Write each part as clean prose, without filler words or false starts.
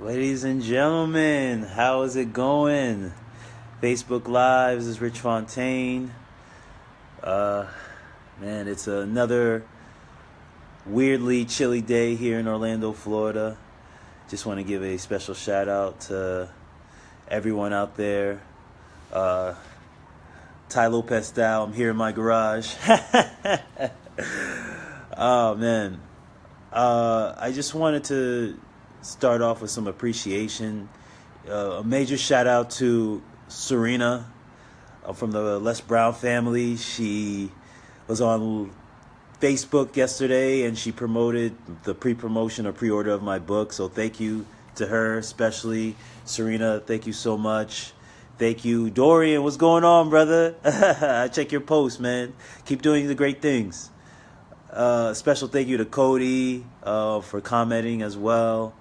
Ladies and gentlemen, how is it going? Facebook Live, this is Rich Fontaine. Man, it's another weirdly chilly day here in Orlando, Florida. Just want to give a special shout out to everyone out there. Ty Lopez style, I'm here in my garage. Oh, man. I just wanted to start off with some appreciation. A major shout out to Serena from the Les Brown family. She was on Facebook yesterday and she promoted the pre-promotion or pre-order of my book. So thank you to her, especially Serena. Thank you so much. Thank you, Dorian. What's going on, brother? I check your posts, man. Keep doing the great things. Special thank you to Cody for commenting as well.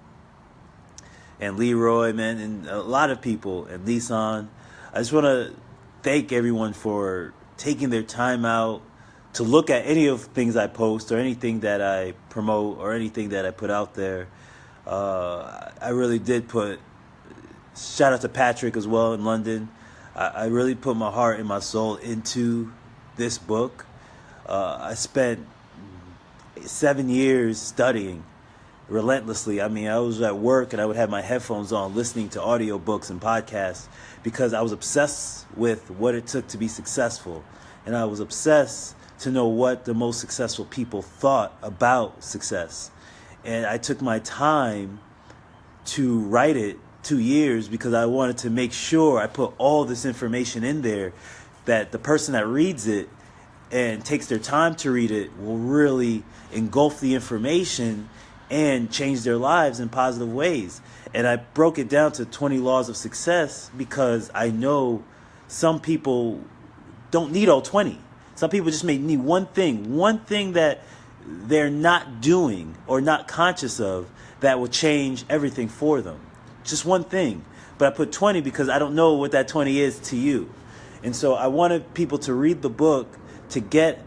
And Leroy, man, and a lot of people, and Lisan. I just want to thank everyone for taking their time out to look at any of the things I post or anything that I promote or anything that I put out there. I really did put, shout out to Patrick as well in London. I really put my heart and my soul into this book. I spent 7 years studying relentlessly. I mean, I was at work and I would have my headphones on listening to audiobooks and podcasts because I was obsessed with what it took to be successful. And I was obsessed to know what the most successful people thought about success. And I took my time to write it 2 years because I wanted to make sure I put all this information in there that the person that reads it and takes their time to read it will really engulf the information and change their lives in positive ways. And I broke it down to 20 laws of success because I know some people don't need all 20. Some people just may need one thing that they're not doing or not conscious of that will change everything for them. Just one thing. But I put 20 because I don't know what that 20 is to you. And so I wanted people to read the book to get,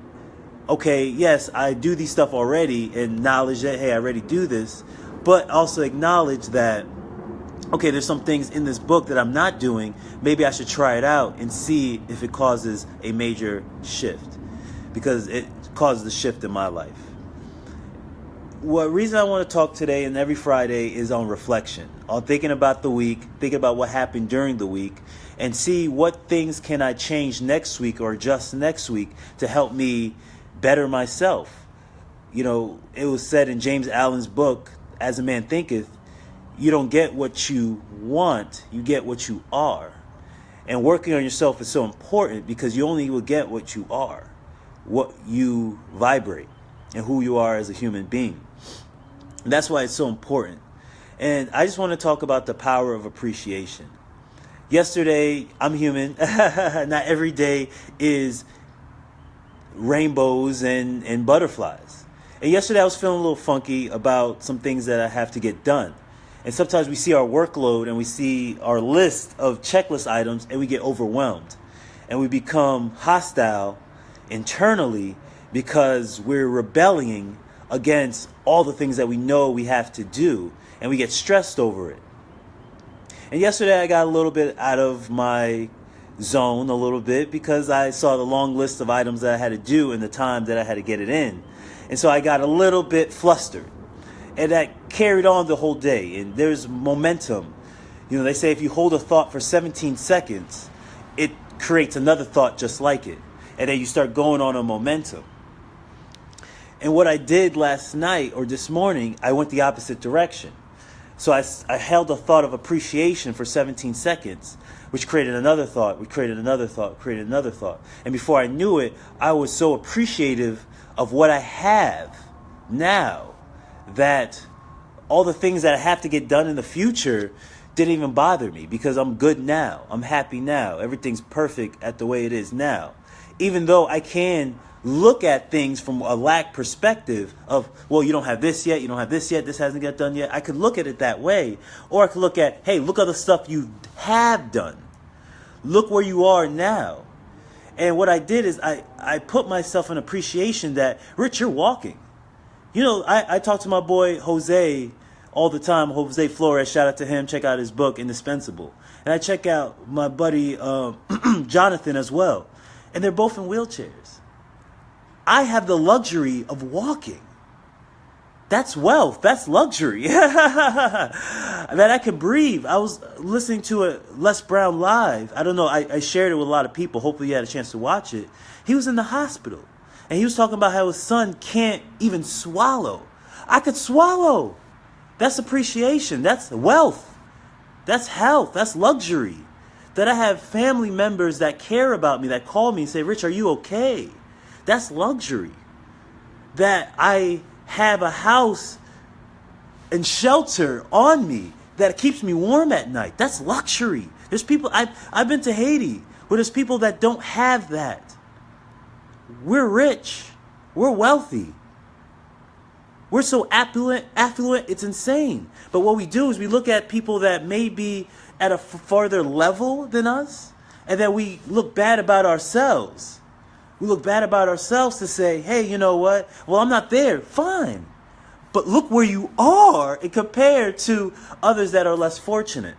okay, yes, I do these stuff already, and knowledge that, hey, I already do this, but also acknowledge that, okay, there's some things in this book that I'm not doing. Maybe I should try it out and see if it causes a major shift, because it causes a shift in my life. What reason I want to talk today and every Friday is on reflection, on thinking about the week, thinking about what happened during the week, and see what things can I change next week or adjust next week to help me better myself. You know, it was said in James Allen's book, As a Man Thinketh, you don't get what you want, you get what you are. And working on yourself is so important because you only will get what you are, what you vibrate, and who you are as a human being. And that's why it's so important. And I just want to talk about the power of appreciation. Yesterday, I'm human. Not every day is rainbows and butterflies. And yesterday I was feeling a little funky about some things that I have to get done. And sometimes we see our workload and we see our list of checklist items and we get overwhelmed. And we become hostile internally because we're rebelling against all the things that we know we have to do. And we get stressed over it. And yesterday I got a little bit out of my zone a little bit because I saw the long list of items that I had to do and the time that I had to get it in. And so I got a little bit flustered. And that carried on the whole day. And there's momentum. You know, they say if you hold a thought for 17 seconds, it creates another thought just like it. And then you start going on a momentum. And what I did last night or this morning, I went the opposite direction. So I held a thought of appreciation for 17 seconds, which created another thought, which created another thought, created another thought. And before I knew it, I was so appreciative of what I have now that all the things that I have to get done in the future didn't even bother me because I'm good now. I'm happy now. Everything's perfect at the way it is now. Even though I can look at things from a lack perspective of, well, you don't have this yet, you don't have this yet, this hasn't got done yet. I could look at it that way. Or I could look at, hey, look at the stuff you have done. Look where you are now. And what I did is I put myself in appreciation that, Rich, you're walking. You know, I talked to my boy Jose all the time Jose Flores. Shout out to him. Check out his book, Indispensable. And I check out my buddy Jonathan as well. And they're both in wheelchairs. I have the luxury of walking. That's wealth. That's luxury. That I could breathe. I was listening to a Les Brown live. I don't know. I shared it with a lot of people. Hopefully you had a chance to watch it. He was in the hospital. And he was talking about how his son can't even swallow. I could swallow. That's appreciation. That's wealth. That's health. That's luxury. That I have family members that care about me, that call me and say, Rich, are you okay? That's luxury. That I have a house and shelter on me that keeps me warm at night. That's luxury. There's people, I've been to Haiti where there's people that don't have that. We're rich. We're wealthy. We're so affluent, it's insane. But what we do is we look at people that may be at a farther level than us, and then we look bad about ourselves. We look bad about ourselves to say, hey, you know what? Well, I'm not there. Fine. But look where you are compared to others that are less fortunate.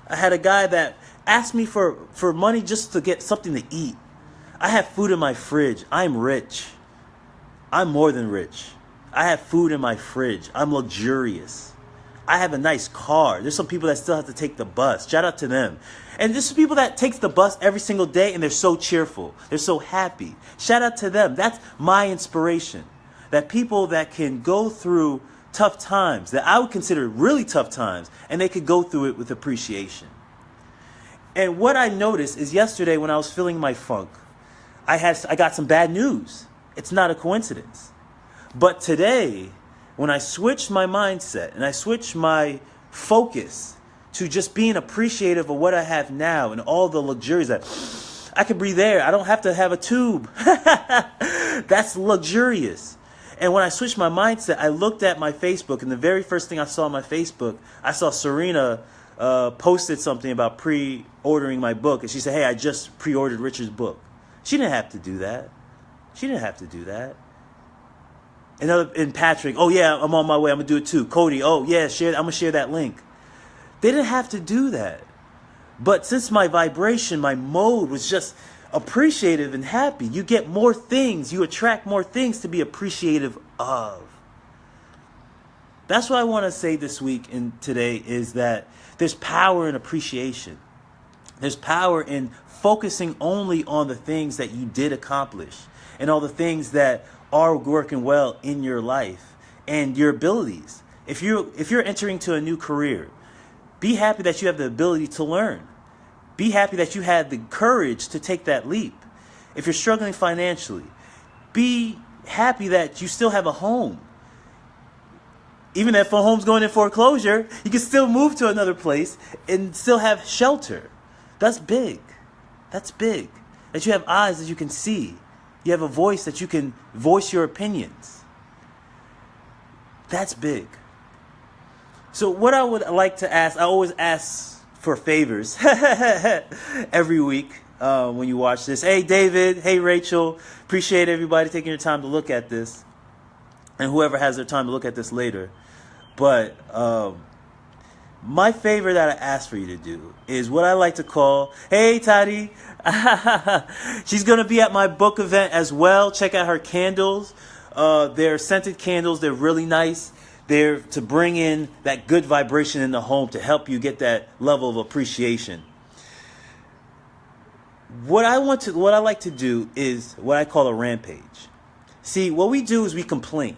I had a guy that asked me for money just to get something to eat. I have food in my fridge. I'm rich. I'm more than rich. I have food in my fridge. I'm luxurious. I have a nice car. There's some people that still have to take the bus. Shout out to them. And there's some people that takes the bus every single day and they're so cheerful. They're so happy. Shout out to them. That's my inspiration. That people that can go through tough times, that I would consider really tough times, and they could go through it with appreciation. And what I noticed is yesterday when I was feeling my funk, I got some bad news. It's not a coincidence. But today, when I switched my mindset and I switched my focus to just being appreciative of what I have now and all the luxuries that I can breathe air. I don't have to have a tube. That's luxurious. And when I switched my mindset, I looked at my Facebook, and the very first thing I saw on my Facebook, I saw Serena posted something about pre-ordering my book. And she said, hey, I just pre-ordered Richard's book. She didn't have to do that. She didn't have to do that. And Patrick, oh yeah, I'm on my way. I'm going to do it too. Cody, oh yeah, I'm going to share that link. They didn't have to do that. But since my vibration, my mode was just appreciative and happy, you get more things. You attract more things to be appreciative of. That's what I want to say this week and today is that there's power in appreciation. There's power in focusing only on the things that you did accomplish and all the things that are working well in your life and your abilities. If you're entering to a new career, be happy that you have the ability to learn. Be happy that you had the courage to take that leap. If you're struggling financially, be happy that you still have a home. Even if a home's going in foreclosure, you can still move to another place and still have shelter. That's big. That's big. That you have eyes that you can see. You have a voice that you can voice your opinions. That's big. So what I would like to ask, I always ask for favors every week when you watch this. Hey, David. Hey, Rachel. Appreciate everybody taking your time to look at this. And whoever has their time to look at this later. But my favor that I ask for you to do is what I like to call, hey, Tati. She's going to be at my book event as well. Check out her candles. They're scented candles. They're really nice. They're to bring in that good vibration in the home to help you get that level of appreciation. What I like to do is what I call a rampage. See, what we do is we complain.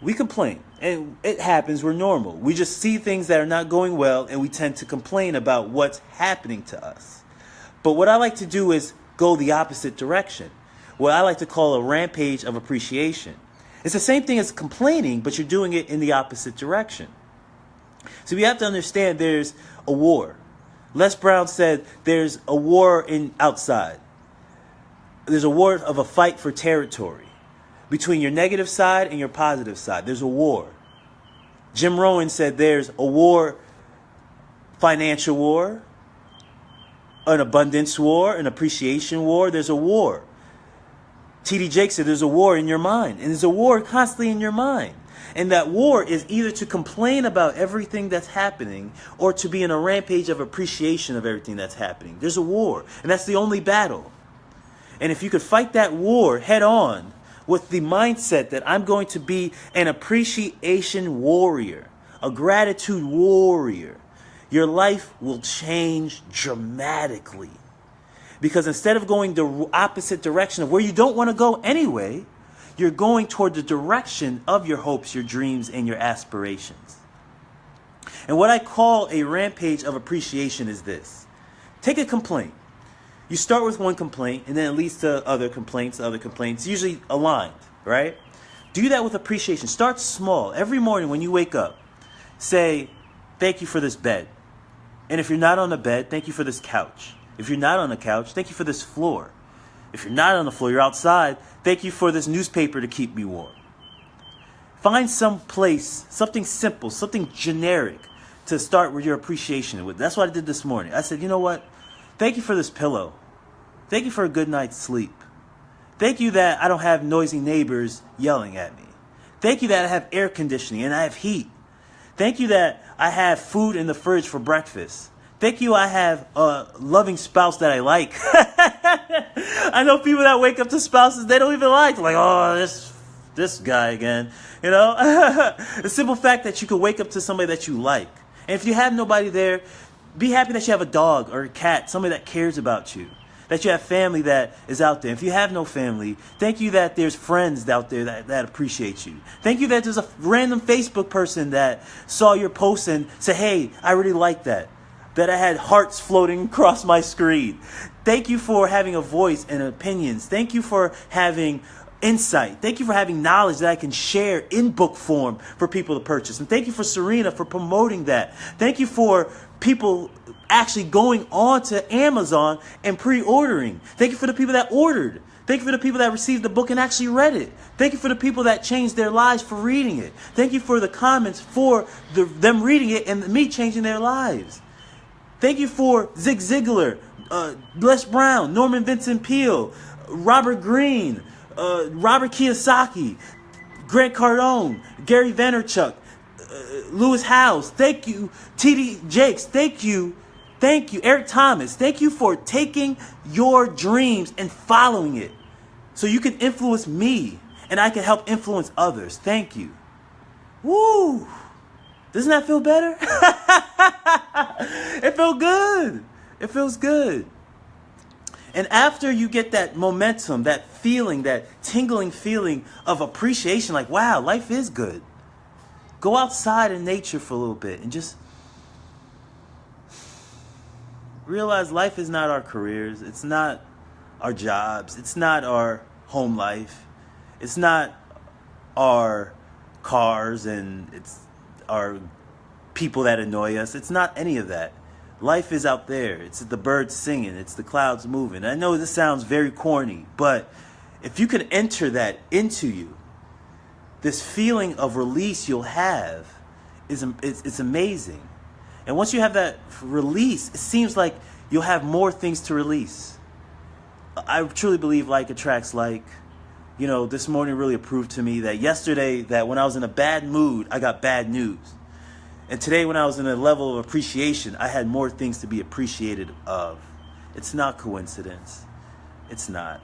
We complain, and it happens. We're normal. We just see things that are not going well, and we tend to complain about what's happening to us. But what I like to do is go the opposite direction. What I like to call a rampage of appreciation. It's the same thing as complaining, but you're doing it in the opposite direction. So we have to understand there's a war. Les Brown said there's a war outside. There's a war of a fight for territory. Between your negative side and your positive side, there's a war. Jim Rohn said there's a war, financial war, an abundance war, an appreciation war. There's a war. T.D. Jakes said there's a war in your mind. And there's a war constantly in your mind. And that war is either to complain about everything that's happening or to be in a rampage of appreciation of everything that's happening. There's a war, and that's the only battle. And if you could fight that war head on with the mindset that I'm going to be an appreciation warrior, a gratitude warrior, your life will change dramatically. Because instead of going the opposite direction of where you don't want to go anyway, you're going toward the direction of your hopes, your dreams, and your aspirations. And what I call a rampage of appreciation is this. Take a complaint. You start with one complaint, and then it leads to other complaints, usually aligned, right? Do that with appreciation. Start small. Every morning when you wake up, say, thank you for this bed. And if you're not on the bed, thank you for this couch. If you're not on the couch, thank you for this floor. If you're not on the floor, you're outside, thank you for this newspaper to keep me warm. Find some place, something simple, something generic to start with your appreciation with. That's what I did this morning. I said, you know what? Thank you for this pillow. Thank you for a good night's sleep. Thank you that I don't have noisy neighbors yelling at me. Thank you that I have air conditioning and I have heat. Thank you that I have food in the fridge for breakfast. Thank you, I have a loving spouse that I like. I know people that wake up to spouses they don't even like. They're like, oh, this guy again. You know? The simple fact that you could wake up to somebody that you like. And if you have nobody there, be happy that you have a dog or a cat, somebody that cares about you. That you have family that is out there. If you have no family, thank you that there's friends out there that appreciate you. Thank you that there's a random Facebook person that saw your post and said, hey, I really like that. That I had hearts floating across my screen. Thank you for having a voice and opinions. Thank you for having insight. Thank you for having knowledge that I can share in book form for people to purchase. And thank you for Serena for promoting that. Thank you for people actually going on to Amazon and pre-ordering. Thank you for the people that ordered. Thank you for the people that received the book and actually read it. Thank you for the people that changed their lives for reading it. Thank you for the comments for them reading it and me changing their lives. Thank you for Zig Ziglar, Les Brown, Norman Vincent Peale, Robert Greene, Robert Kiyosaki, Grant Cardone, Gary Vaynerchuk, Lewis Howes. Thank you, T.D. Jakes. Thank you, Eric Thomas. Thank you for taking your dreams and following it so you can influence me and I can help influence others. Thank you. Woo! Doesn't that feel better? It felt good. It feels good. And after you get that momentum, that feeling, that tingling feeling of appreciation, like, wow, life is good. Go outside in nature for a little bit and just realize life is not our careers. It's not our jobs. It's not our home life. It's not our cars and it's our people that annoy us. It's not any of that. Life is out there. It's the birds singing. It's the clouds moving. I know this sounds very corny, but if you can enter that into you, this feeling of release you'll have it's amazing. And once you have that release, it seems like you'll have more things to release. I truly believe like attracts like. You know, this morning really proved to me that yesterday, that when I was in a bad mood, I got bad news. And today when I was in a level of appreciation, I had more things to be appreciated of. It's not coincidence. It's not.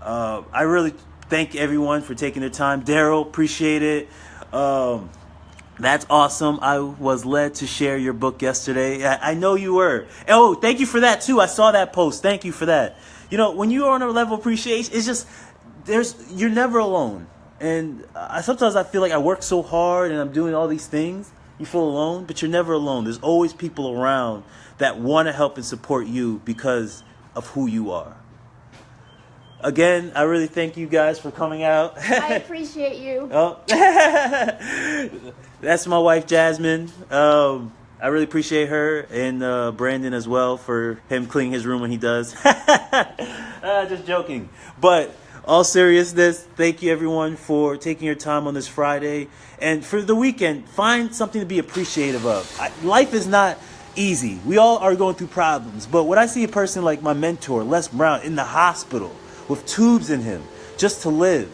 I really thank everyone for taking their time. Daryl, appreciate it. That's awesome. I was led to share your book yesterday. I know you were. Oh, thank you for that too. I saw that post. Thank you for that. You know, when you are on a level of appreciation, it's just, you're never alone. And sometimes I feel like I work so hard and I'm doing all these things. You feel alone, but you're never alone. There's always people around that want to help and support you because of who you are. Again, I really thank you guys for coming out. I appreciate you. Oh, that's my wife, Jasmine. I really appreciate her and Brandon as well for him cleaning his room when he does. Just joking. But all seriousness, thank you everyone for taking your time on this Friday. And for the weekend, find something to be appreciative of. Life is not easy. We all are going through problems. But when I see a person like my mentor, Les Brown, in the hospital with tubes in him just to live,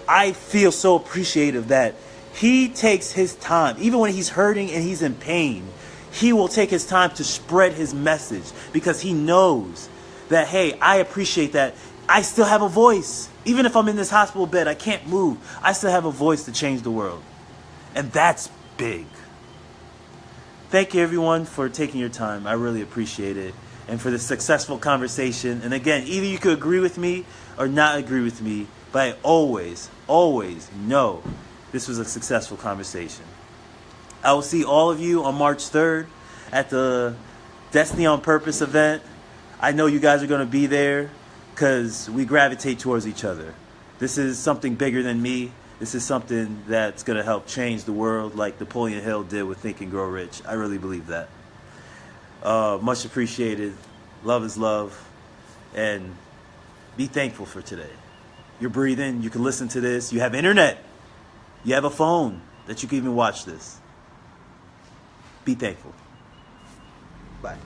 I feel so appreciative that he takes his time, even when he's hurting and he's in pain, he will take his time to spread his message because he knows that, hey, I appreciate that. I still have a voice. Even if I'm in this hospital bed, I can't move. I still have a voice to change the world. And that's big. Thank you, everyone, for taking your time. I really appreciate it. And for the successful conversation. And again, either you could agree with me or not agree with me, but I always, always know this was a successful conversation. I will see all of you on March 3rd at the Destiny on Purpose event. I know you guys are going to be there because we gravitate towards each other. This is something bigger than me. This is something that's going to help change the world like Napoleon Hill did with Think and Grow Rich. I really believe that. Much appreciated. Love is love. And be thankful for today. You're breathing. You can listen to this. You have internet. You have a phone that you can even watch this. Be thankful. Bye.